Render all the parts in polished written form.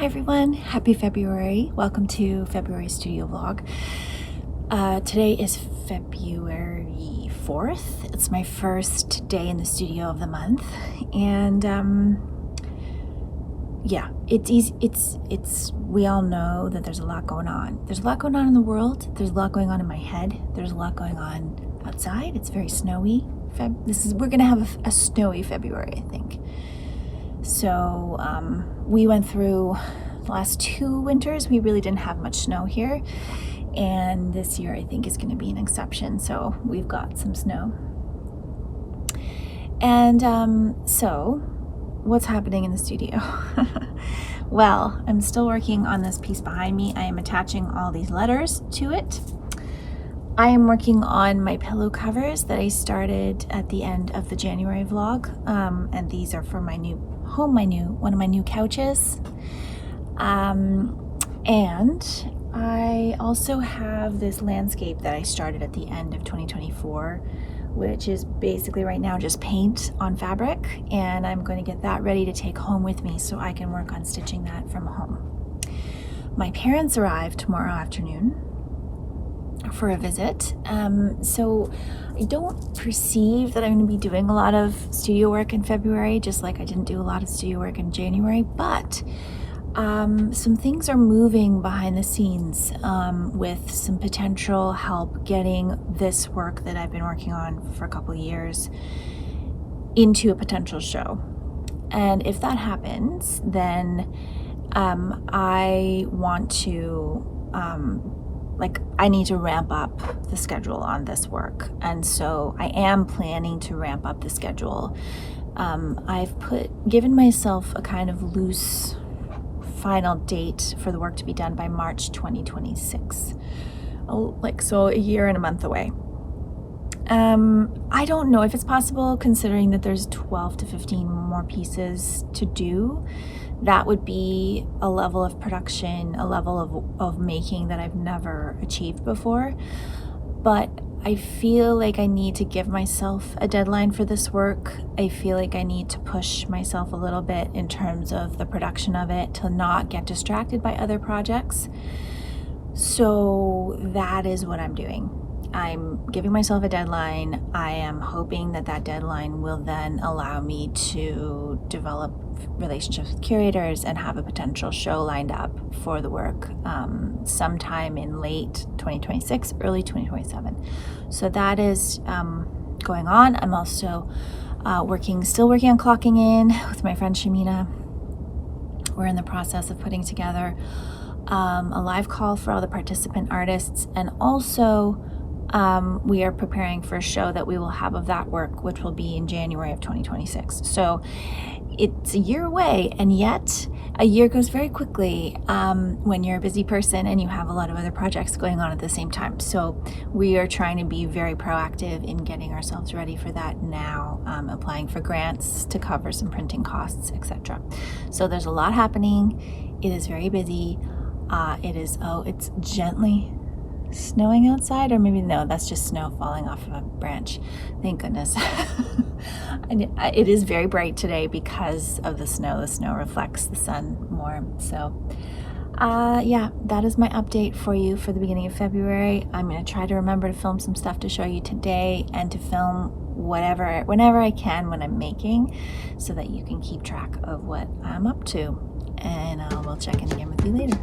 Hi everyone, happy February. Welcome to February Studio Vlog. Today is February 4th. It's my first day in the studio of the month. And it's easy. We all know that there's a lot going on. There's a lot going on in the world. There's a lot going on in my head. There's a lot going on outside. It's very snowy. We're gonna have a snowy February, I think. So we went through the last 2 winters. We really didn't have much snow here. And this year I think is going to be an exception. So we've got some snow. And so what's happening in the studio? Well, I'm still working on this piece behind me. I am attaching all these letters to it. I am working on my pillow covers that I started at the end of the January vlog. And these are for my new home, one of my new couches. And I also have this landscape that I started at the end of 2024, which is basically right now just paint on fabric. And I'm going to get that ready to take home with me so I can work on stitching that from home. My parents arrive tomorrow afternoon for a visit. So I don't perceive that I'm going to be doing a lot of studio work in February, just like I didn't do a lot of studio work in January, but some things are moving behind the scenes with some potential help getting this work that I've been working on for a couple of years into a potential show. And if that happens, then I want to I need to ramp up the schedule on this work. And so I am planning to ramp up the schedule. I've given myself a kind of loose final date for the work to be done by March 2026. So a year and a month away. I don't know if it's possible, considering that there's 12 to 15 more pieces to do. That would be a level of production, a level of making that I've never achieved before. But I feel like I need to give myself a deadline for this work. I feel like I need to push myself a little bit in terms of the production of it to not get distracted by other projects. So that is what I'm doing. I'm giving myself a deadline. I am hoping that deadline will then allow me to develop relationships with curators and have a potential show lined up for the work sometime in late 2026, early 2027. So that is going on. I'm also still working on clocking in with my friend Shamina. We're in the process of putting together a live call for all the participant artists, and also we are preparing for a show that we will have of that work, which will be in January of 2026. So it's a year away, and yet a year goes very quickly when you're a busy person and you have a lot of other projects going on at the same time. So we are trying to be very proactive in getting ourselves ready for that now, applying for grants to cover some printing costs, etc. So there's a lot happening. It is very busy. It's gently snowing outside, or maybe no, that's just snow falling off of a branch. Thank goodness. It is very bright today because of the snow. The snow reflects the sun more. So that is my update for you for the beginning of February. I'm going to try to remember to film some stuff to show you today, and to film whenever I can when I'm making, so that you can keep track of what I'm up to. And we'll check in again with you later.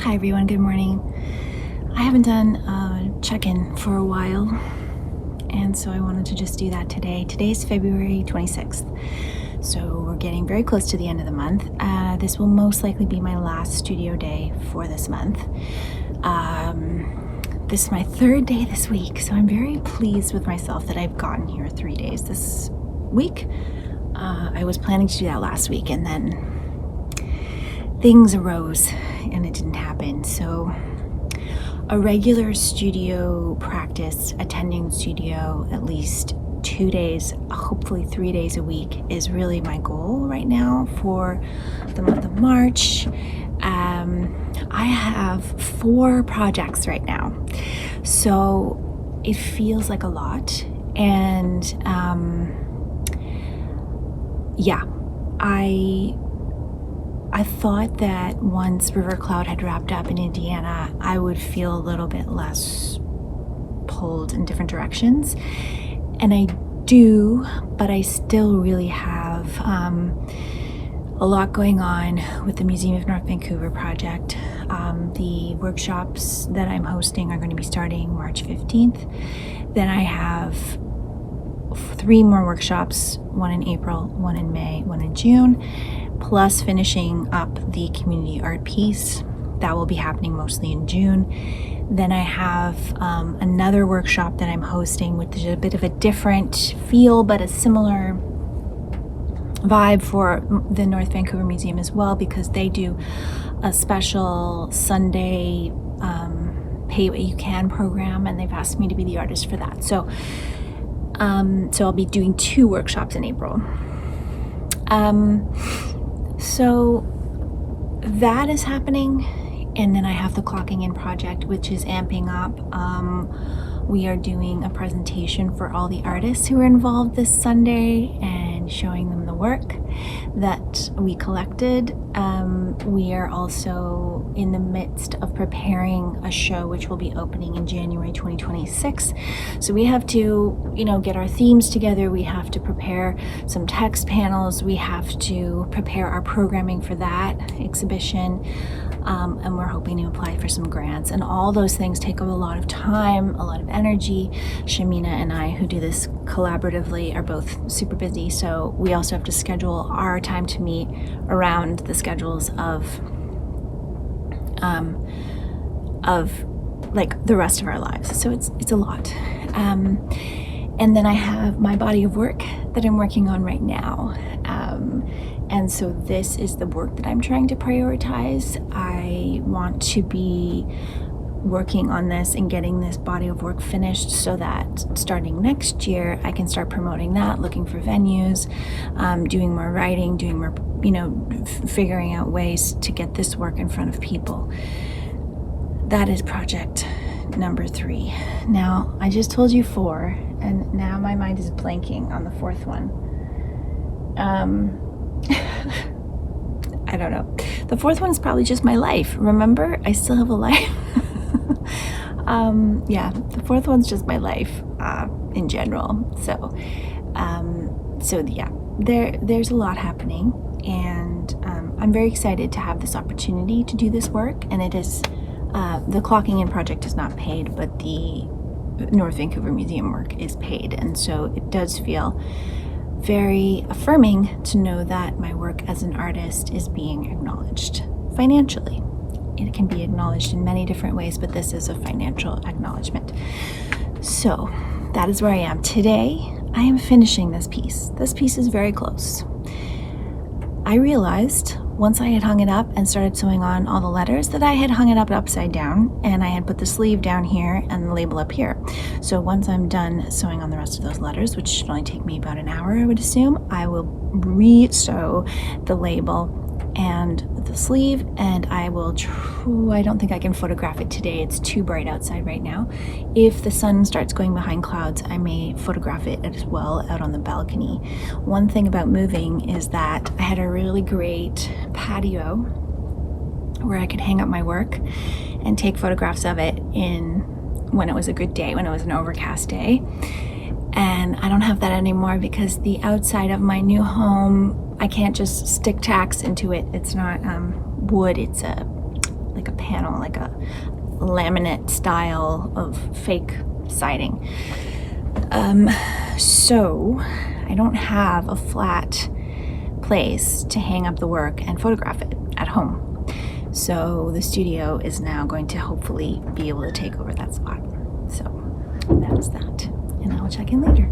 Hi everyone, good morning. I haven't done a check-in for a while, and so I wanted to just do that today. Today's February 26th, so we're getting very close to the end of the month. This will most likely be my last studio day for this month. This is my third day this week, so I'm very pleased with myself that I've gotten here 3 days this week. I was planning to do that last week, and then things arose and it didn't happen. So a regular studio practice, attending studio at least 2 days, hopefully 3 days a week, is really my goal right now for the month of March. I have 4 projects right now, so it feels like a lot. And I thought that once River Cloud had wrapped up in Indiana, I would feel a little bit less pulled in different directions. And I do, but I still really have a lot going on with the Museum of North Vancouver project. The workshops that I'm hosting are going to be starting March 15th. Then I have 3 more workshops, one in April, one in May, one in June, plus finishing up the community art piece. That will be happening mostly in June. Then I have another workshop that I'm hosting, which is a bit of a different feel, but a similar vibe for the North Vancouver Museum as well, because they do a special Sunday pay what you can program, and they've asked me to be the artist for that. So I'll be doing 2 workshops in April. So that is happening. And then I have the Clocking In project, which is amping up. We are doing a presentation for all the artists who are involved this Sunday and showing them the work that we collected. We are also in the midst of preparing a show which will be opening in January 2026. So we have to, get our themes together. We have to prepare some text panels. We have to prepare our programming for that exhibition. And we're hoping to apply for some grants, and all those things take up a lot of time, a lot of energy. Shamina and I, who do this collaboratively, are both super busy, so we also have to schedule our time to meet around the schedules of like the rest of our lives. So it's a lot. And then I have my body of work that I'm working on right now. And so this is the work that I'm trying to prioritize. I want to be working on this and getting this body of work finished so that starting next year, I can start promoting that, looking for venues, doing more writing, doing more, figuring out ways to get this work in front of people. That is project number 3. Now, I just told you 4, and now my mind is blanking on the 4th one. I don't know. The 4th one is probably just my life. Remember, I still have a life. The 4th one's just my life in general. There's a lot happening, and I'm very excited to have this opportunity to do this work. And it is the Clocking In project is not paid, but the North Vancouver Museum work is paid, and so it does feel very affirming to know that my work as an artist is being acknowledged financially. It can be acknowledged in many different ways, but this is a financial acknowledgement. So that is where I am. Today, I am finishing this piece. This piece is very close. I realized once I had hung it up and started sewing on all the letters that I had hung it up upside down, and I had put the sleeve down here and the label up here. So once I'm done sewing on the rest of those letters, which should only take me about an hour, I would assume, I will re-sew the label and the sleeve, and I will I don't think I can photograph it today. It's too bright outside right now. If the sun starts going behind clouds, I may photograph it as well out on the balcony. One thing about moving is that I had a really great patio where I could hang up my work and take photographs of it when it was a good day, when it was an overcast day. And I don't have that anymore because the outside of my new home, I can't just stick tacks into it. It's not wood, it's a like a panel, like a laminate style of fake siding. So I don't have a flat place to hang up the work and photograph it at home. So the studio is now going to hopefully be able to take over that spot. So that's that, and I'll check in later.